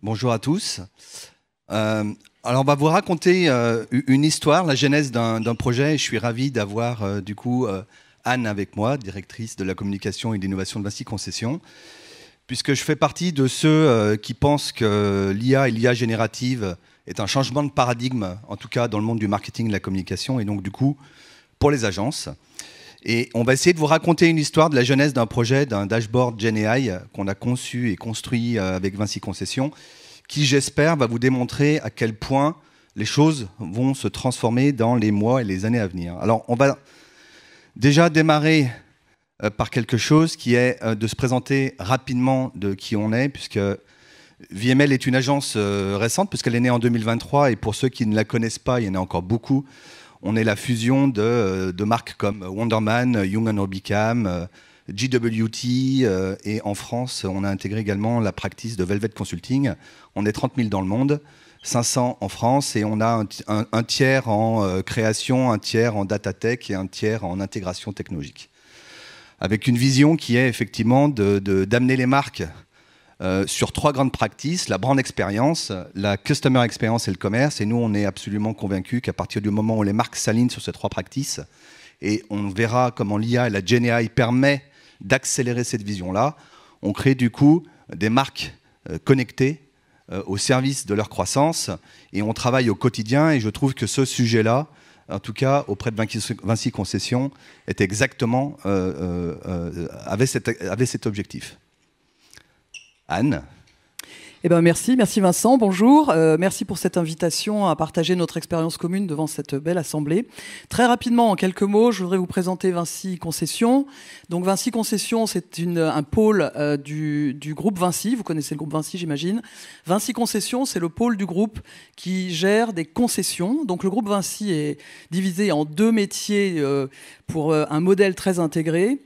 Bonjour à tous. Alors, on va vous raconter une histoire, la genèse d'un projet. Et je suis ravi d'avoir Anne avec moi, directrice de la communication et de l'innovation de Vinci Concessions, puisque je fais partie de ceux qui pensent que l'IA et l'IA générative est un changement de paradigme, en tout cas dans le monde du marketing et de la communication, et donc du coup pour les agences. Et on va essayer de vous raconter une histoire de la genèse d'un projet, d'un dashboard GenAI qu'on a conçu et construit avec Vinci Concessions, qui, j'espère, va vous démontrer à quel point les choses vont se transformer dans les mois et les années à venir. Alors, on va déjà démarrer par quelque chose qui est de se présenter rapidement de qui on est, puisque VML est une agence récente, puisqu'elle est née en 2023, et pour ceux qui ne la connaissent pas, il y en a encore beaucoup. On est la fusion de marques comme Wonderman, Young & Obicam, JWT, et en France, on a intégré également la practice de Velvet Consulting. On est 30 000 dans le monde, 500 en France, et on a un tiers en création, un tiers en data tech et un tiers en intégration technologique. Avec une vision qui est effectivement d'amener les marques sur trois grandes practices, la brand experience, la customer experience et le commerce. Et nous, on est absolument convaincus qu'à partir du moment où les marques s'alignent sur ces trois practices, et on verra comment l'IA et la GenAI permet d'accélérer cette vision-là, on crée du coup des marques connectées au service de leur croissance, et on travaille au quotidien. Et je trouve que ce sujet-là, en tout cas auprès de Vinci Concessions, est exactement avait cet objectif. Anne. Eh ben merci Vincent, bonjour. Merci pour cette invitation à partager notre expérience commune devant cette belle assemblée. Très rapidement, en quelques mots, je voudrais vous présenter Vinci Concessions. Donc Vinci Concessions, c'est un pôle du groupe Vinci. Vous connaissez le groupe Vinci, j'imagine. Vinci Concessions, c'est le pôle du groupe qui gère des concessions. Donc le groupe Vinci est divisé en deux métiers pour un modèle très intégré.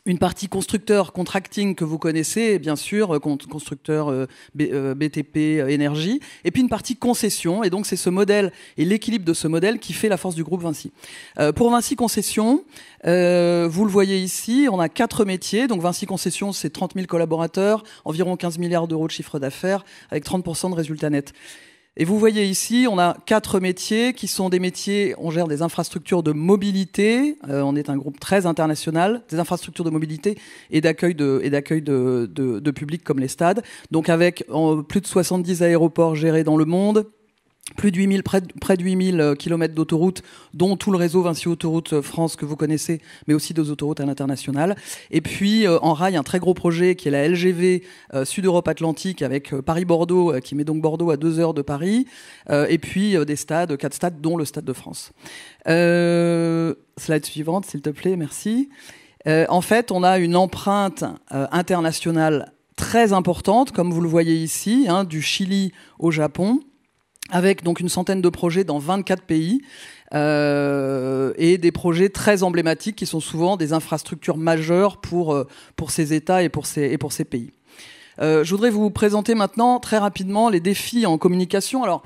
Une partie constructeur, contracting que vous connaissez, bien sûr, constructeur BTP, énergie, et puis une partie concession. Et donc c'est ce modèle et l'équilibre de ce modèle qui fait la force du groupe Vinci. Pour Vinci Concessions, vous le voyez ici, on a 4 métiers. Donc Vinci Concessions, c'est 30 000 collaborateurs, environ 15 milliards d'euros de chiffre d'affaires, avec 30% de résultats nets. Et vous voyez ici, on a 4 métiers qui sont des métiers, on gère des infrastructures de mobilité, on est un groupe très international, des infrastructures de mobilité et d'accueil de public comme les stades. Donc avec plus de 70 aéroports gérés dans le monde, près de 8000 km d'autoroutes, dont tout le réseau Vinci Autoroute France que vous connaissez, mais aussi des autoroutes à l'international. Et puis en rail, un très gros projet qui est la LGV Sud-Europe Atlantique avec Paris-Bordeaux, qui met donc Bordeaux à 2 heures de Paris. Et puis des stades, 4 stades, dont le Stade de France. Slide suivante, s'il te plaît, merci. En fait, on a une empreinte internationale très importante, comme vous le voyez ici, du Chili au Japon, avec donc une centaine de projets dans 24 pays et des projets très emblématiques qui sont souvent des infrastructures majeures pour ces États et pour ces pays. Je voudrais vous présenter maintenant très rapidement les défis en communication. Alors,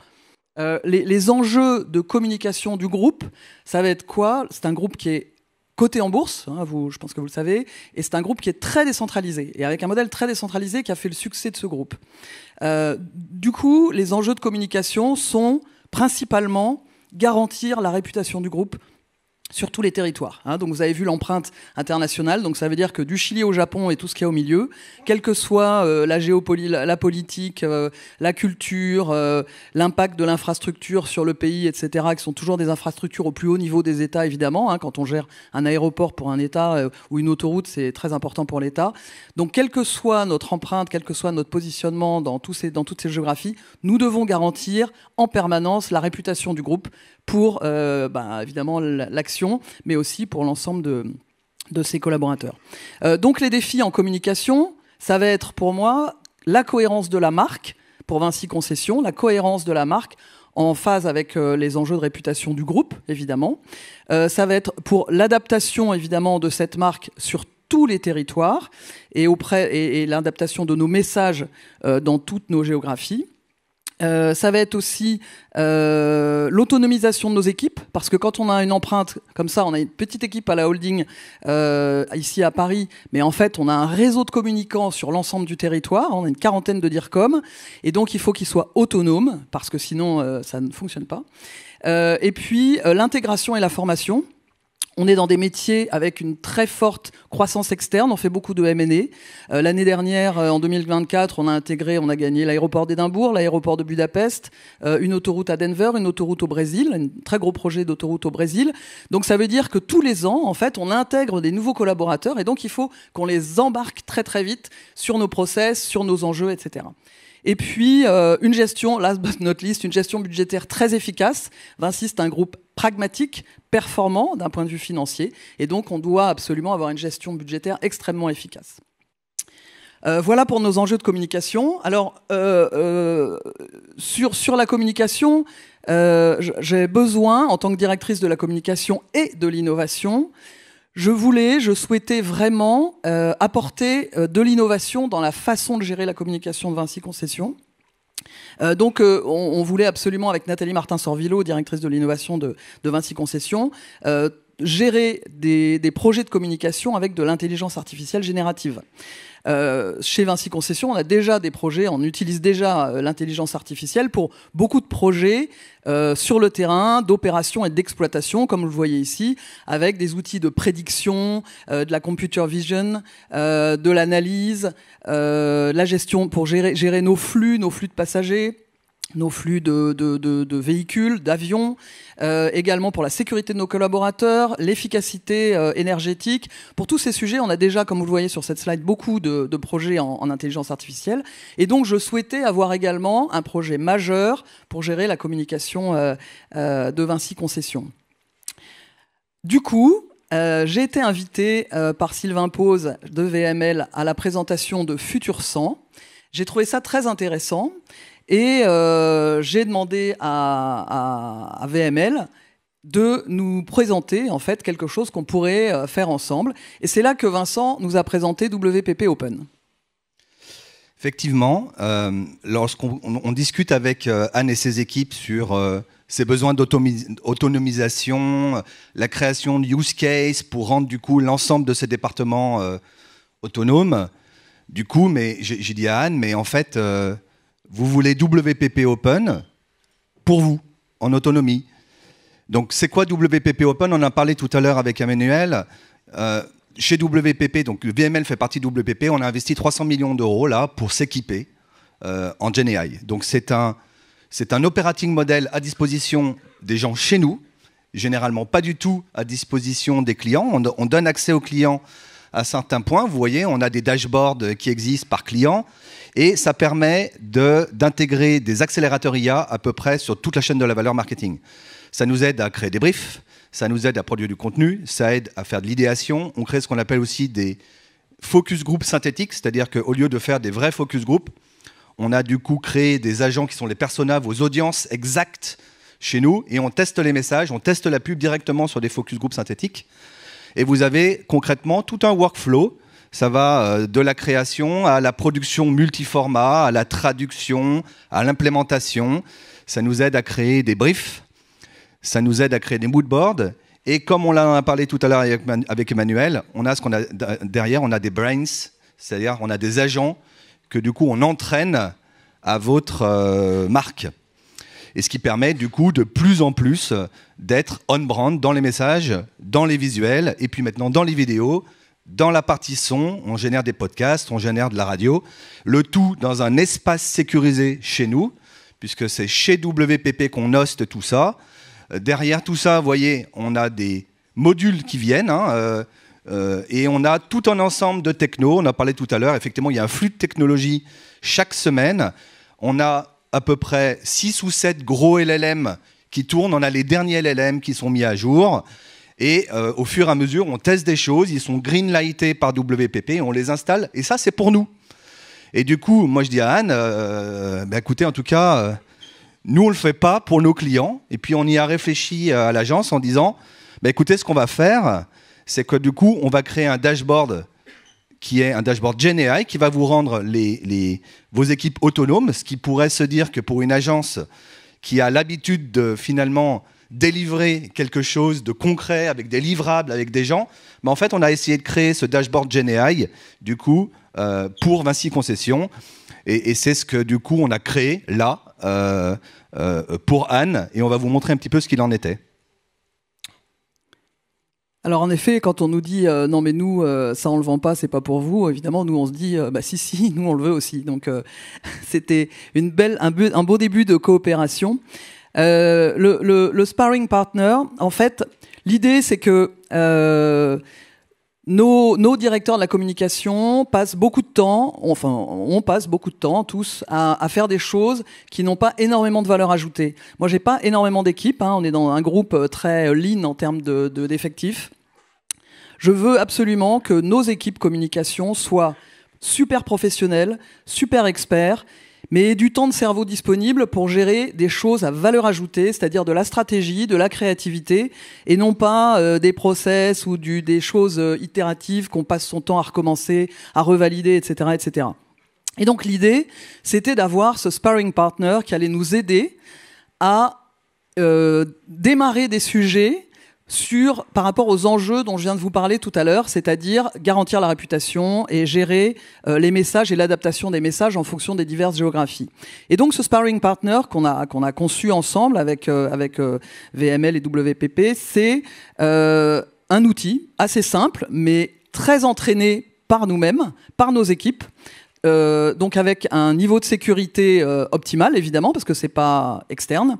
les enjeux de communication du groupe, ça va être quoi? C'est un groupe qui est coté en bourse, je pense que vous le savez, et c'est un groupe qui est très décentralisé, et avec un modèle très décentralisé qui a fait le succès de ce groupe. Du coup, les enjeux de communication sont principalement garantir la réputation du groupe sur tous les territoires. Donc vous avez vu l'empreinte internationale, donc ça veut dire que du Chili au Japon et tout ce qu'il y a au milieu, quelle que soit la politique, la culture, l'impact de l'infrastructure sur le pays, etc., qui sont toujours des infrastructures au plus haut niveau des États, évidemment. Quand on gère un aéroport pour un État ou une autoroute, c'est très important pour l'État. Donc quelle que soit notre empreinte, quel que soit notre positionnement dans toutes ces géographies, nous devons garantir en permanence la réputation du groupe pour évidemment l'action, mais aussi pour l'ensemble de ses collaborateurs. Donc les défis en communication, ça va être pour moi la cohérence de la marque, pour Vinci Concessions, la cohérence de la marque en phase avec les enjeux de réputation du groupe, évidemment. Ça va être pour l'adaptation, évidemment, de cette marque sur tous les territoires et l'adaptation de nos messages dans toutes nos géographies. Ça va être aussi l'autonomisation de nos équipes, parce que quand on a une empreinte comme ça, on a une petite équipe à la holding ici à Paris, mais en fait on a un réseau de communicants sur l'ensemble du territoire, on a une quarantaine de DIRCOM, et donc il faut qu'ils soient autonomes, parce que sinon ça ne fonctionne pas. Et puis l'intégration et la formation. On est dans des métiers avec une très forte croissance externe. On fait beaucoup de M&A. L'année dernière, en 2024, on a gagné l'aéroport d'Édimbourg, l'aéroport de Budapest, une autoroute à Denver, une autoroute au Brésil, un très gros projet d'autoroute au Brésil. Donc ça veut dire que tous les ans, en fait, on intègre des nouveaux collaborateurs et donc il faut qu'on les embarque très très vite sur nos process, sur nos enjeux, etc. Et puis, une gestion, last but not least, une gestion budgétaire très efficace. Vinci, c'est un groupe pragmatique, performant d'un point de vue financier. Et donc, on doit absolument avoir une gestion budgétaire extrêmement efficace. Voilà pour nos enjeux de communication. Alors, sur la communication, j'ai besoin, en tant que directrice de la communication et de l'innovation, je souhaitais vraiment apporter de l'innovation dans la façon de gérer la communication de Vinci Concessions. Donc, on voulait absolument, avec Nathalie Martin-Sorvillo, directrice de l'innovation de Vinci Concessions, gérer des projets de communication avec de l'intelligence artificielle générative. Chez Vinci Concessions, on a déjà des projets, on utilise déjà l'intelligence artificielle pour beaucoup de projets sur le terrain, d'opération et d'exploitation, comme vous le voyez ici, avec des outils de prédiction, de la computer vision, de l'analyse, la gestion pour gérer nos flux de passagers, nos flux de véhicules, d'avions, également pour la sécurité de nos collaborateurs, l'efficacité énergétique. Pour tous ces sujets, on a déjà, comme vous le voyez sur cette slide, beaucoup de projets en intelligence artificielle. Et donc, je souhaitais avoir également un projet majeur pour gérer la communication de Vinci Concessions. Du coup, j'ai été invité par Sylvain Pose de VML à la présentation de Futur 100. J'ai trouvé ça très intéressant. Et j'ai demandé à VML de nous présenter en fait quelque chose qu'on pourrait faire ensemble. Et c'est là que Vincent nous a présenté WPP Open. Effectivement, lorsqu'on discute avec Anne et ses équipes sur ses besoins d'autonomisation, la création de use case pour rendre du coup l'ensemble de ces départements autonomes, du coup, mais j'ai dit à Anne, mais en fait... vous voulez WPP Open pour vous, en autonomie. Donc, c'est quoi WPP Open? On en a parlé tout à l'heure avec Emmanuel. Chez WPP, donc VML fait partie de WPP, on a investi 300 millions d'euros là pour s'équiper en GenAI. Donc, c'est un operating model à disposition des gens chez nous, généralement pas du tout à disposition des clients. On donne accès aux clients à certains points. Vous voyez, on a des dashboards qui existent par client. Et ça permet d'intégrer des accélérateurs IA à peu près sur toute la chaîne de la valeur marketing. Ça nous aide à créer des briefs, ça nous aide à produire du contenu, ça aide à faire de l'idéation. On crée ce qu'on appelle aussi des focus groups synthétiques, c'est-à-dire qu'au lieu de faire des vrais focus groups, on a du coup créé des agents qui sont les personas, vos audiences exactes chez nous, et on teste les messages, on teste la pub directement sur des focus groups synthétiques. Et vous avez concrètement tout un workflow. Ça va de la création à la production multiformat, à la traduction, à l'implémentation. Ça nous aide à créer des briefs, ça nous aide à créer des moodboards. Et comme on en a parlé tout à l'heure avec Emmanuel, on a derrière, on a des brains, c'est-à-dire on a des agents que du coup on entraîne à votre marque. Et ce qui permet du coup de plus en plus d'être on-brand dans les messages, dans les visuels, et puis maintenant dans les vidéos. Dans la partie son, on génère des podcasts, on génère de la radio, le tout dans un espace sécurisé chez nous, puisque c'est chez WPP qu'on hoste tout ça. Derrière tout ça, vous voyez, on a des modules qui viennent, et on a tout un ensemble de techno. On a parlé tout à l'heure, effectivement, il y a un flux de technologie chaque semaine. On a à peu près 6 ou 7 gros LLM qui tournent. On a les derniers LLM qui sont mis à jour. Et au fur et à mesure, on teste des choses, ils sont greenlightés par WPP, on les installe, et ça, c'est pour nous. Et du coup, moi, je dis à Anne, écoutez, en tout cas, nous, on ne le fait pas pour nos clients. Et puis, on y a réfléchi à l'agence en disant, écoutez, ce qu'on va faire, c'est que du coup, on va créer un dashboard qui est un dashboard GenAI qui va vous rendre vos équipes autonomes, ce qui pourrait se dire que pour une agence qui a l'habitude de finalement délivrer quelque chose de concret avec des livrables, avec des gens, mais en fait on a essayé de créer ce dashboard GenAI du coup pour Vinci Concessions et c'est ce que du coup on a créé là pour Anne et on va vous montrer un petit peu ce qu'il en était. Alors en effet, quand on nous dit non mais nous ça on le vend pas, c'est pas pour vous, évidemment nous on se dit bah si nous on le veut aussi. Donc c'était un beau début de coopération. Le sparring partner, en fait, l'idée c'est que nos directeurs de la communication passent beaucoup de temps, on passe beaucoup de temps tous à faire des choses qui n'ont pas énormément de valeur ajoutée. Moi, j'ai pas énormément d'équipes, on est dans un groupe très lean en termes d'effectifs. Je veux absolument que nos équipes communication soient super professionnelles, super experts, mais du temps de cerveau disponible pour gérer des choses à valeur ajoutée, c'est-à-dire de la stratégie, de la créativité, et non pas des process ou des choses itératives qu'on passe son temps à recommencer, à revalider, etc., etc. Et donc l'idée, c'était d'avoir ce sparring partner qui allait nous aider à démarrer des sujets par rapport aux enjeux dont je viens de vous parler tout à l'heure, c'est-à-dire garantir la réputation et gérer les messages et l'adaptation des messages en fonction des diverses géographies. Et donc ce sparring partner qu'on a conçu ensemble avec VML et WPP, c'est un outil assez simple, mais très entraîné par nous-mêmes, par nos équipes, donc avec un niveau de sécurité optimal, évidemment, parce que c'est pas externe.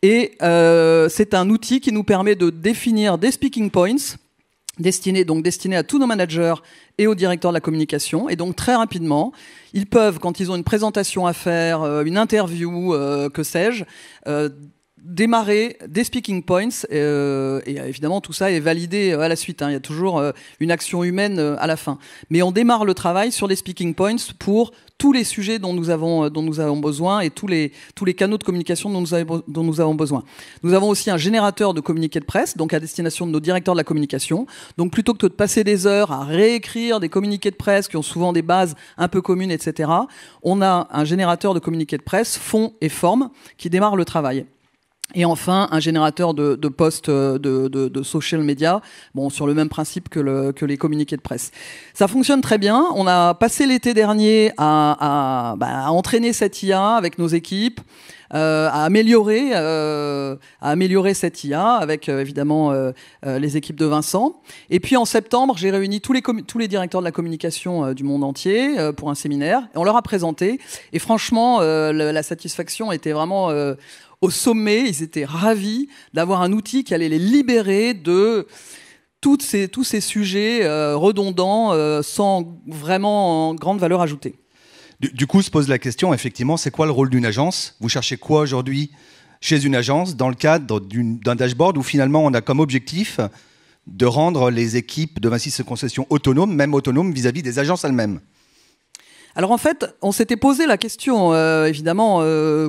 Et c'est un outil qui nous permet de définir des speaking points destinés à tous nos managers et aux directeurs de la communication. Et donc très rapidement, ils peuvent, quand ils ont une présentation à faire, une interview, que sais-je, démarrer des speaking points et évidemment tout ça est validé à la suite. Il y a toujours une action humaine à la fin. Mais on démarre le travail sur les speaking points pour tous les sujets dont nous avons besoin et tous les canaux de communication dont nous avons besoin. Nous avons aussi un générateur de communiqués de presse, donc à destination de nos directeurs de la communication. Donc plutôt que de passer des heures à réécrire des communiqués de presse qui ont souvent des bases un peu communes, etc., on a un générateur de communiqués de presse, fond et forme, qui démarre le travail. Et enfin, un générateur de posts de social media, bon, sur le même principe que les communiqués de presse. Ça fonctionne très bien. On a passé l'été dernier à entraîner cette IA avec nos équipes, à améliorer cette IA avec évidemment les équipes de Vincent. Et puis en septembre, j'ai réuni tous les directeurs de la communication du monde entier pour un séminaire. Et on leur a présenté. Et franchement, la satisfaction était vraiment au sommet. Ils étaient ravis d'avoir un outil qui allait les libérer de tous ces sujets redondants sans vraiment grande valeur ajoutée. Du coup, se pose la question, effectivement, c'est quoi le rôle d'une agence? Vous cherchez quoi aujourd'hui chez une agence dans le cadre d'un dashboard où finalement on a comme objectif de rendre les équipes de Vinci Concessions autonomes, même autonomes vis-à-vis des agences elles-mêmes? Alors en fait, on s'était posé la question, évidemment,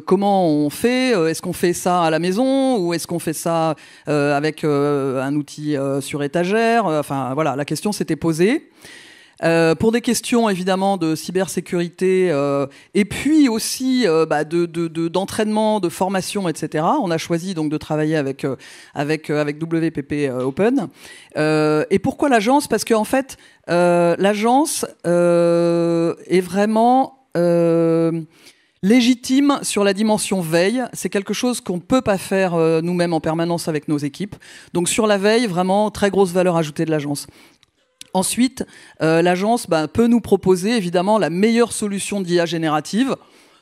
comment on fait? Est-ce qu'on fait ça à la maison ou est-ce qu'on fait ça avec un outil sur étagère? Enfin voilà, la question s'était posée. Pour des questions évidemment de cybersécurité et puis aussi d'entraînement, de formation, etc. On a choisi donc de travailler avec WPP Open. Et pourquoi l'agence? Parce qu'en fait, l'agence est vraiment légitime sur la dimension veille. C'est quelque chose qu'on ne peut pas faire nous-mêmes en permanence avec nos équipes. Donc sur la veille, vraiment très grosse valeur ajoutée de l'agence. Ensuite, l'agence peut nous proposer évidemment la meilleure solution d'IA générative.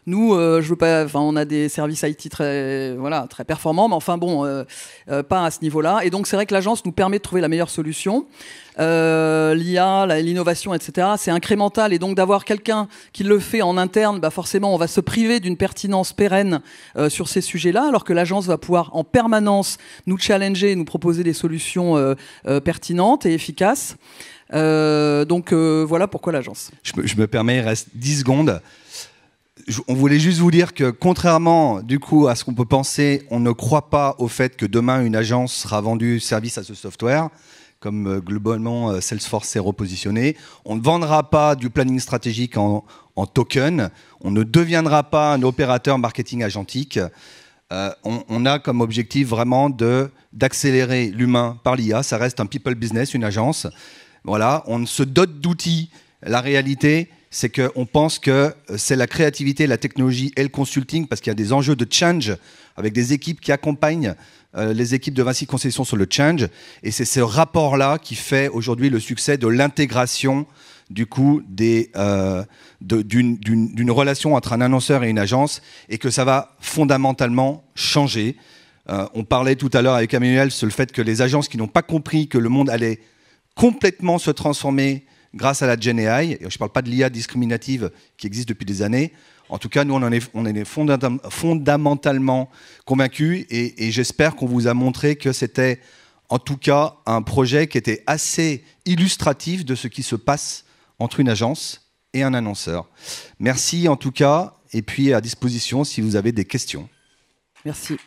Nous, on a des services IT très performants, mais enfin bon, pas à ce niveau-là. Et donc c'est vrai que l'agence nous permet de trouver la meilleure solution. L'IA, l'innovation, etc., c'est incrémental. Et donc d'avoir quelqu'un qui le fait en interne, forcément, on va se priver d'une pertinence pérenne sur ces sujets-là, alors que l'agence va pouvoir en permanence nous challenger et nous proposer des solutions pertinentes et efficaces. Voilà pourquoi l'agence. Je me permets, il reste 10 secondes. On voulait juste vous dire que contrairement du coup à ce qu'on peut penser, on ne croit pas au fait que demain une agence sera vendue service à ce software. comme globalement Salesforce s'est repositionné. On ne vendra pas du planning stratégique en token. On ne deviendra pas un opérateur marketing agentique. On a comme objectif vraiment d'accélérer l'humain par l'IA. Ça reste un people business, une agence. Voilà, on se dote d'outils. La réalité, c'est qu'on pense que c'est la créativité, la technologie et le consulting, parce qu'il y a des enjeux de change avec des équipes qui accompagnent les équipes de Vinci Concessions sur le change. Et c'est ce rapport-là qui fait aujourd'hui le succès de l'intégration du coup d'une relation entre un annonceur et une agence, et que ça va fondamentalement changer. On parlait tout à l'heure avec Emmanuel sur le fait que les agences qui n'ont pas compris que le monde allait complètement se transformer grâce à la Gen AI, et je ne parle pas de l'IA discriminative qui existe depuis des années. En tout cas, nous, on est fondamentalement convaincus, et j'espère qu'on vous a montré que c'était en tout cas un projet qui était assez illustratif de ce qui se passe entre une agence et un annonceur. Merci en tout cas, et puis à disposition si vous avez des questions. Merci.